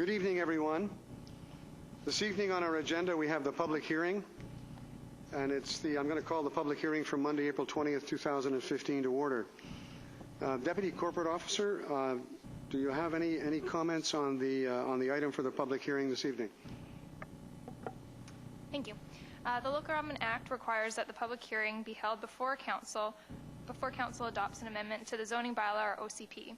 Good evening, everyone. This evening on our agenda, we have the public hearing, and I'm going to call the public hearing for Monday, April 20th, 2015 to order. Deputy Corporate Officer, do you have any comments on the item for the public hearing this evening? Thank you. The Local Government Act requires that the public hearing be held before council adopts an amendment to the zoning bylaw or OCP.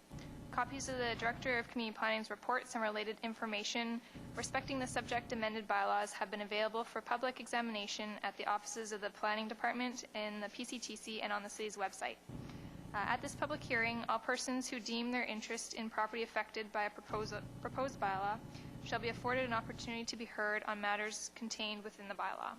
Copies of the Director of Community Planning's reports and related information respecting the subject amended bylaws have been available for public examination at the offices of the Planning Department, in the PCTC, and on the City's website. At this public hearing, all persons who deem their interest in property affected by a proposed bylaw shall be afforded an opportunity to be heard on matters contained within the bylaw.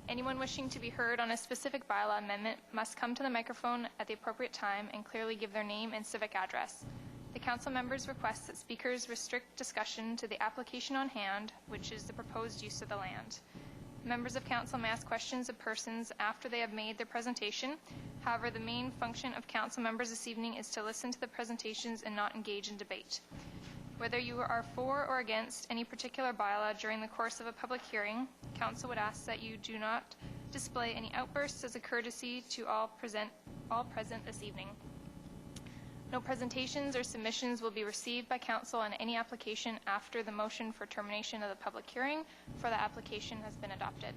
Anyone wishing to be heard on a specific bylaw amendment must come to the microphone at the appropriate time and clearly give their name and civic address. The council members request that speakers restrict discussion to the application on hand, which is the proposed use of the land. Members of council may ask questions of persons after they have made their presentation. However, the main function of council members this evening is to listen to the presentations and not engage in debate. Whether you are for or against any particular bylaw during the course of a public hearing, council would ask that you do not display any outbursts as a courtesy to all present this evening. No presentations or submissions will be received by council on any application after the motion for termination of the public hearing for the application has been adopted.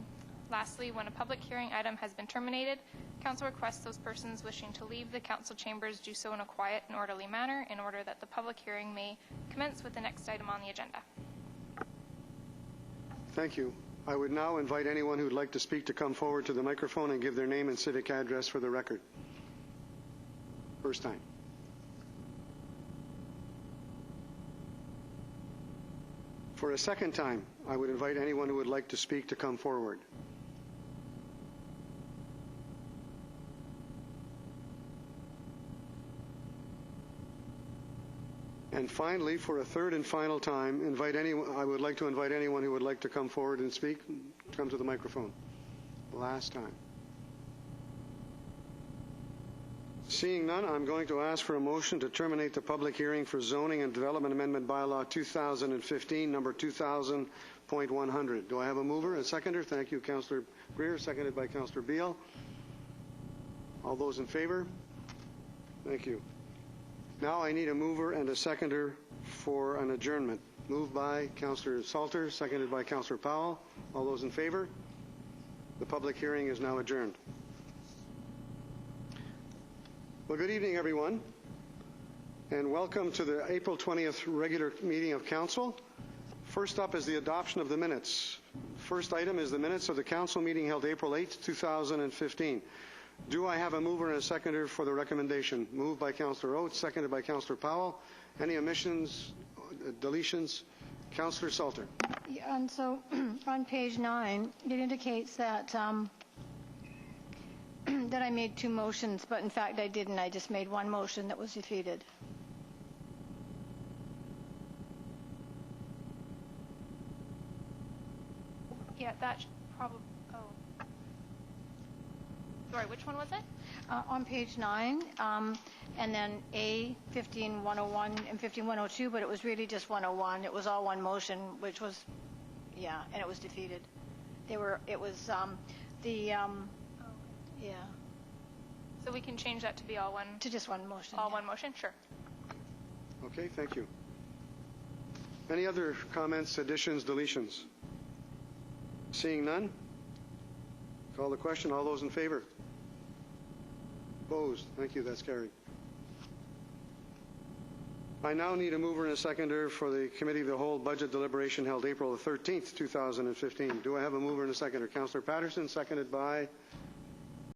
Lastly, when a public hearing item has been terminated, council requests those persons wishing to leave the council chambers do so in a quiet and orderly manner in order that the public hearing may commence with the next item on the agenda. Thank you. I would now invite anyone who would like to speak to come forward to the microphone and give their name and civic address for the record. First time. For a second time, I would invite anyone who would like to speak to come forward. And finally, for a third and final time, I would like to invite anyone who would like to come forward and speak, come to the microphone. Last time. Seeing none, I'm going to ask for a motion to terminate the public hearing for Zoning and Development Amendment Bylaw 2015, number 2000.100. Do I have a mover and a seconder? Thank you, Councillor Greer, seconded by Councillor Beale. All those in favor? Thank you. Now I need a mover and a seconder for an adjournment. Moved by Councillor Salter, seconded by Councillor Powell. All those in favor? The public hearing is now adjourned. Well, good evening, everyone, and welcome to the April 20th regular meeting of Council. First up is the adoption of the minutes. First item is the minutes of the Council meeting held April 8th, 2015. Do I have a mover and a seconder for the recommendation? Moved by Councillor Oates, seconded by Councillor Powell. Any omissions, deletions? Councillor Salter. Yeah, and so on page 9, it indicates that that I made 2 motions, but in fact I didn't. I just made 1 motion that was defeated. Yeah, that probably. Oh. Sorry, which one was it? On page 9, and then A, 15101 and 15102, but it was really just 101. It was all 1 motion, which was, yeah, and it was defeated. Yeah. So we can change that to be all one. To just 1 motion. All yeah. 1 motion? Sure. Okay, thank you. Any other comments, additions, deletions? Seeing none? Call the question. All those in favor? Opposed? Thank you. That's carried. I now need a mover and a seconder for the Committee of the Whole budget deliberation held April the 13th, 2015. Do I have a mover and a seconder? Councillor Patterson, seconded by